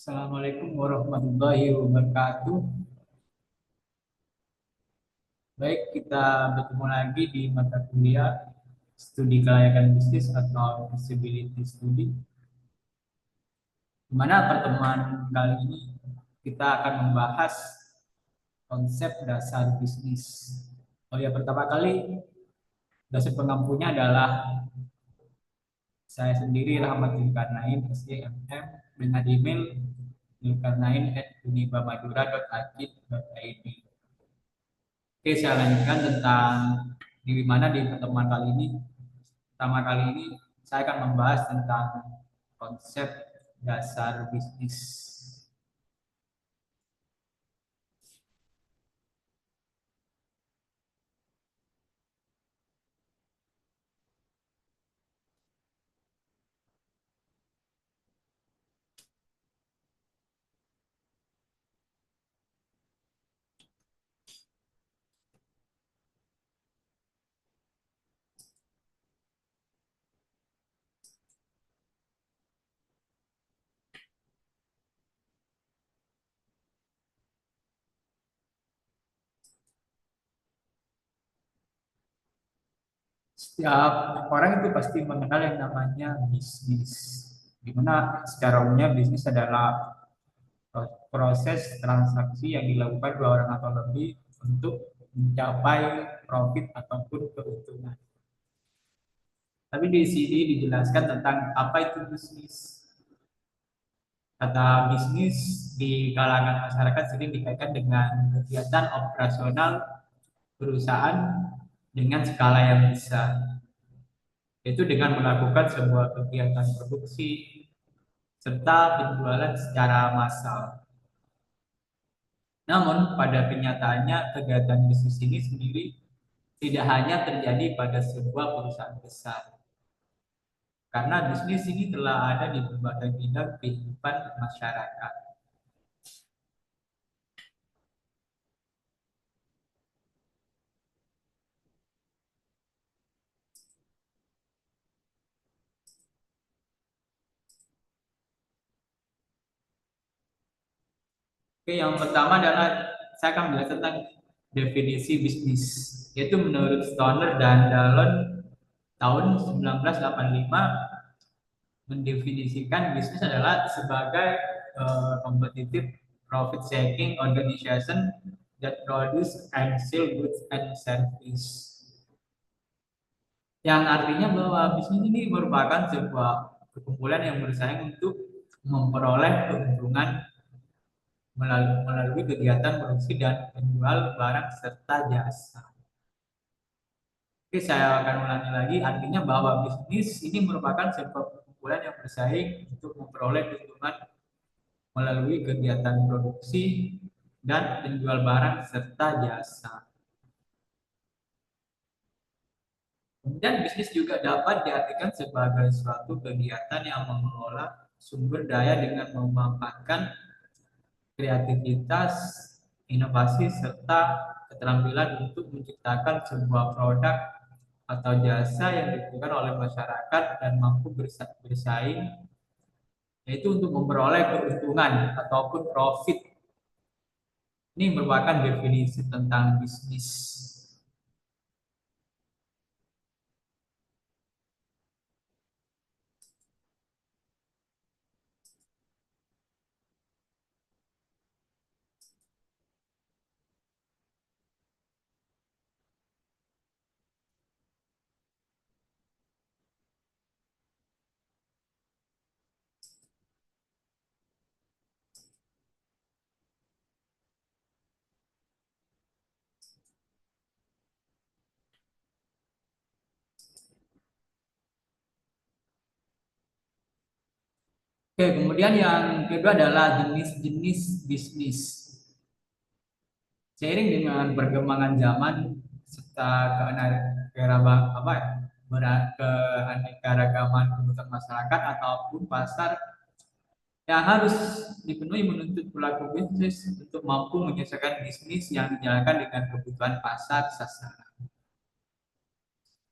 Assalamualaikum warahmatullahi wabarakatuh. Baik, kita bertemu lagi di mata kuliah studi kelayakan bisnis atau feasibility study. Di mana pertemuan kali ini kita akan membahas konsep dasar bisnis. Oh ya, pertama kali dosen pengampunya adalah saya sendiri Rahmat Zulkarnain, SDMM, dengan email zulkarnain@unibamadura.akid.id. Oke, saya lanjutkan tentang di mana di pertemuan kali ini. Pertama kali ini saya akan membahas tentang konsep dasar bisnis. Setiap orang itu pasti mengenal yang namanya bisnis. Di mana secara umumnya bisnis adalah proses transaksi yang dilakukan dua orang atau lebih untuk mencapai profit ataupun keuntungan. Tapi di sini dijelaskan tentang apa itu bisnis. Kata bisnis di kalangan masyarakat sering dikaitkan dengan kegiatan operasional perusahaan dengan skala yang besar, yaitu dengan melakukan sebuah kegiatan produksi serta penjualan secara massal. Namun, pada kenyataannya, kegiatan bisnis ini sendiri tidak hanya terjadi pada sebuah perusahaan besar, karena bisnis ini telah ada di berbagai bidang kehidupan masyarakat. Oke, yang pertama adalah saya akan menjelaskan tentang definisi bisnis, yaitu menurut Stoner dan Dallon tahun 1985 mendefinisikan bisnis adalah sebagai competitive profit seeking organization that produce and sell goods and service. Yang artinya bahwa bisnis ini merupakan sebuah perkumpulan yang bersaing untuk memperoleh keuntungan melalui kegiatan produksi dan menjual barang serta jasa. Oke, saya akan ulangi lagi, artinya bahwa bisnis ini merupakan sebuah perkumpulan yang bersaing untuk memperoleh keuntungan melalui kegiatan produksi dan penjual barang serta jasa. Kemudian bisnis juga dapat diartikan sebagai suatu kegiatan yang mengelola sumber daya dengan memanfaatkan kreativitas, inovasi, serta keterampilan untuk menciptakan sebuah produk atau jasa yang dibutuhkan oleh masyarakat dan mampu bersaing, yaitu untuk memperoleh keuntungan ataupun profit. Ini merupakan definisi tentang bisnis. Oke, kemudian yang kedua adalah jenis-jenis bisnis. Seiring dengan perkembangan zaman serta keanekaragaman kebutuhan masyarakat ataupun pasar yang harus dipenuhi menuntut pelaku bisnis untuk mampu menyelesaikan bisnis yang dijalankan dengan kebutuhan pasar sasaran.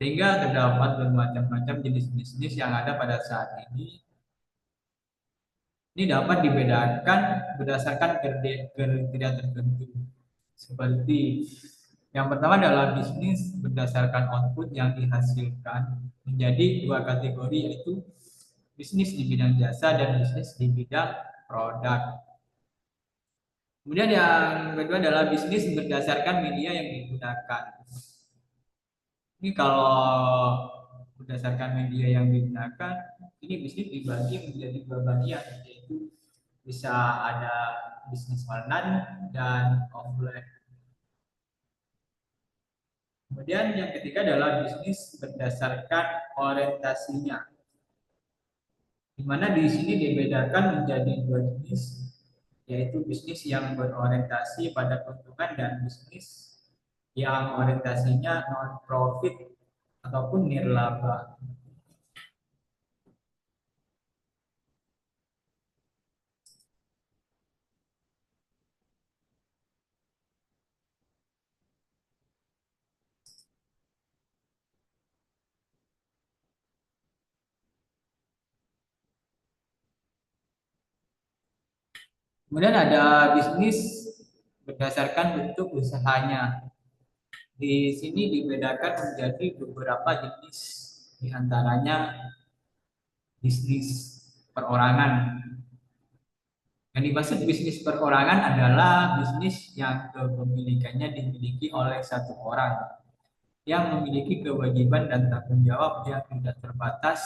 Sehingga terdapat bermacam-macam jenis bisnis yang ada pada saat ini. Ini dapat dibedakan berdasarkan kriteria tertentu. Seperti yang pertama adalah bisnis berdasarkan output yang dihasilkan menjadi dua kategori, yaitu bisnis di bidang jasa dan bisnis di bidang produk. Kemudian yang kedua adalah bisnis berdasarkan media yang digunakan. Ini kalau berdasarkan media yang digunakan, ini bisnis dibagi menjadi dua bagian, yaitu bisa ada bisnis online dan offline. Kemudian yang ketiga adalah bisnis berdasarkan orientasinya, di mana di sini dibedakan menjadi dua jenis, yaitu bisnis yang berorientasi pada keuntungan dan bisnis yang orientasinya non profit ataupun nirlaba. Kemudian ada bisnis berdasarkan bentuk usahanya. Di sini dibedakan menjadi beberapa jenis, diantaranya bisnis perorangan. Yang dimaksud bisnis perorangan adalah bisnis yang kepemilikannya dimiliki oleh satu orang yang memiliki kewajiban dan tanggung jawab yang tidak terbatas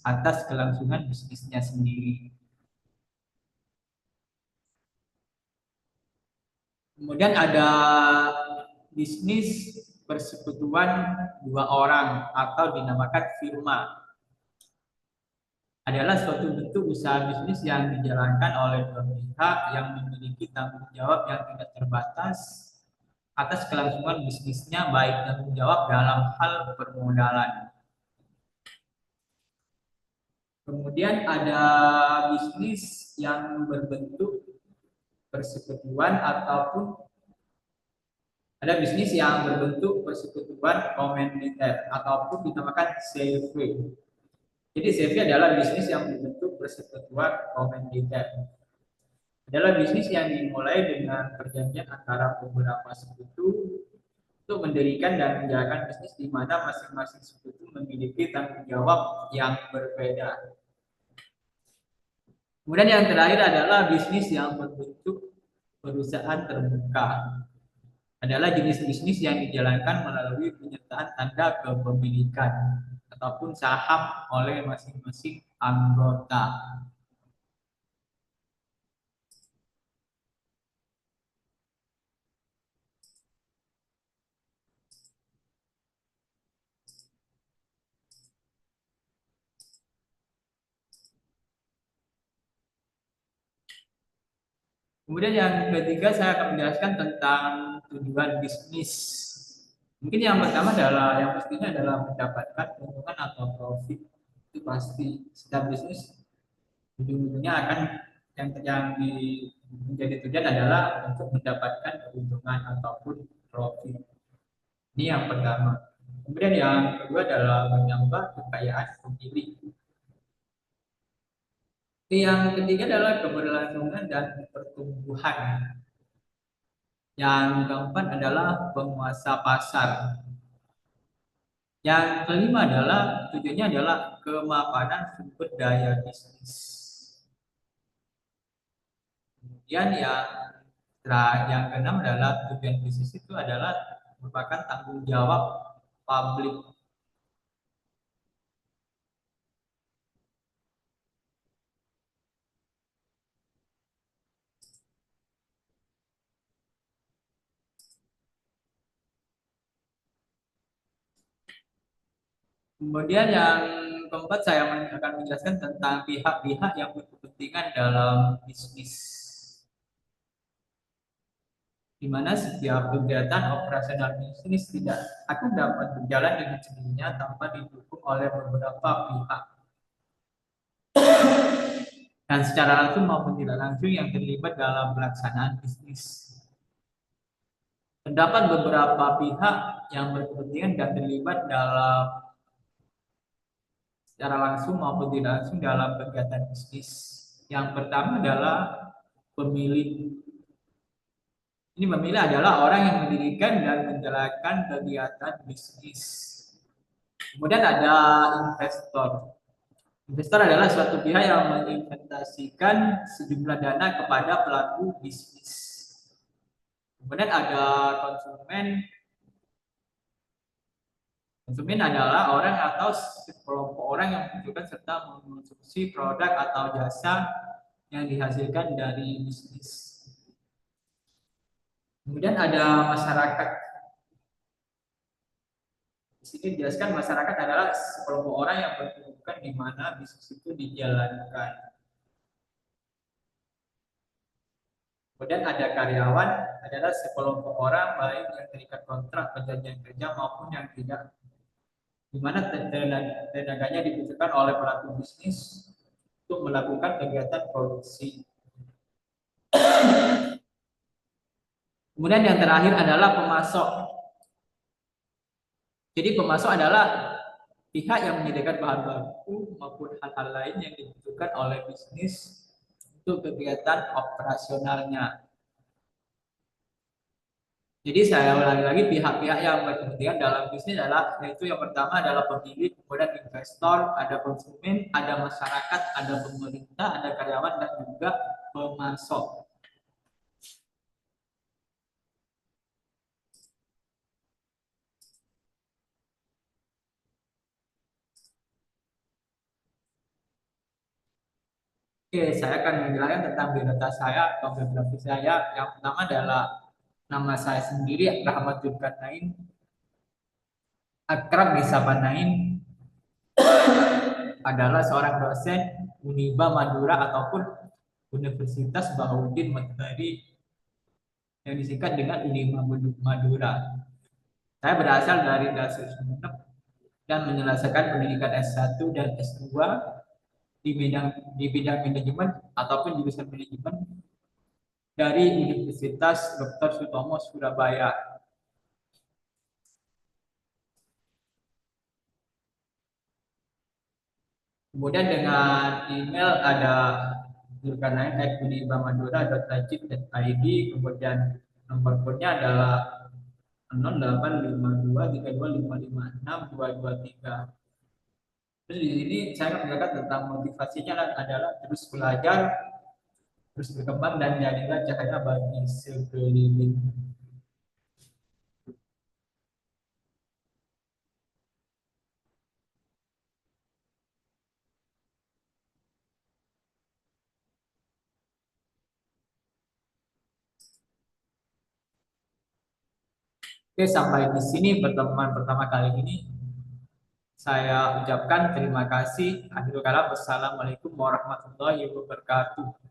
atas kelangsungan bisnisnya sendiri. Kemudian ada bisnis persekutuan dua orang atau dinamakan firma. Adalah suatu bentuk usaha bisnis yang dijalankan oleh dua pihak yang memiliki tanggung jawab yang tidak terbatas atas kelangsungan bisnisnya, baik tanggung jawab dalam hal permodalan. Kemudian ada bisnis yang berbentuk persekutuan ataupun ada bisnis yang berbentuk persekutuan komunitas ataupun dinamakan CV. Jadi CV adalah bisnis yang berbentuk persekutuan komunitas. Adalah bisnis yang dimulai dengan perjanjian antara beberapa sekutu untuk mendirikan dan menjalankan bisnis di mana masing-masing sekutu memiliki tanggung jawab yang berbeda. Kemudian yang terakhir adalah bisnis yang berbentuk perusahaan terbuka. Adalah jenis bisnis yang dijalankan melalui penyertaan tanda kepemilikan ataupun saham oleh masing-masing anggota. Kemudian yang ketiga saya akan menjelaskan tentang tujuan bisnis. Mungkin yang pertama adalah yang pastinya adalah mendapatkan keuntungan atau profit. Itu pasti setiap bisnis ujung-ujungnya akan menjadi tujuan adalah untuk mendapatkan keuntungan ataupun profit. Ini yang pertama. Kemudian yang kedua adalah menambah kekayaan pemilik. Yang ketiga adalah keberlangsungan dan pertumbuhan. Yang keempat adalah penguasa pasar. Yang kelima adalah tujuannya adalah kemapanan sumber daya bisnis. Kemudian yang keenam adalah tujuan bisnis itu adalah merupakan tanggung jawab publik. Kemudian yang keempat saya akan menjelaskan tentang pihak-pihak yang berkepentingan dalam bisnis, di mana setiap kegiatan operasional bisnis tidak akan dapat berjalan dengan sendirinya tanpa didukung oleh beberapa pihak dan secara langsung maupun tidak langsung yang terlibat dalam pelaksanaan bisnis. Terdapat beberapa pihak yang berkepentingan dan terlibat dalam secara langsung maupun tidak langsung dalam kegiatan bisnis. Yang pertama adalah pemilik. Ini pemilik adalah orang yang mendirikan dan menjalankan kegiatan bisnis. Kemudian ada investor. Investor adalah suatu pihak yang menginvestasikan sejumlah dana kepada pelaku bisnis. Kemudian ada konsumen. Konsumen adalah orang atau sekelompok orang yang membutuhkan serta mengonsumsi produk atau jasa yang dihasilkan dari bisnis. Kemudian ada masyarakat. Di sini dijelaskan masyarakat adalah sekelompok orang yang berkedudukan di mana bisnis itu dijalankan. Kemudian ada karyawan adalah sekelompok orang baik yang terikat kontrak perjanjian kerja maupun yang tidak, di mana tenaganya dibutuhkan oleh pelaku bisnis untuk melakukan kegiatan produksi. Kemudian yang terakhir adalah pemasok. Jadi pemasok adalah pihak yang menyediakan bahan baku maupun hal-hal lain yang dibutuhkan oleh bisnis untuk kegiatan operasionalnya. Jadi saya ulangi lagi, pihak-pihak yang berkepentingan dalam bisnis adalah, yaitu yang pertama adalah pemilik, kemudian investor, ada konsumen, ada masyarakat, ada pemerintah, ada karyawan, dan juga pemasok. Oke, saya akan menjelaskan tentang biodata saya atau biografi saya. Yang pertama adalah nama saya sendiri, Rahmat Zulkarnain, akrab disapa Nain, adalah seorang dosen Uniba Madura ataupun Universitas Bahaudin Matahari yang disingkat dengan Unima Madura. Saya berasal dari Dasar Sumeneb dan menyelesaikan pendidikan S1 dan S2 di bidang manajemen ataupun jurusan manajemen dari Universitas Dr. Sutomo Surabaya. Kemudian dengan email ada zulkarnain@unibamadura.najib.id, kemudian nomor kodenya adalah 085232556223. Terus di sini saya akan menjelaskan tentang motivasinya adalah terus belajar, terus berkembang, dan jadilah cahaya bagi sekeliling. Oke, sampai di sini pertemuan pertama kali ini. Saya ucapkan terima kasih. Akhirul kalam, wassalamualaikum warahmatullahi wabarakatuh.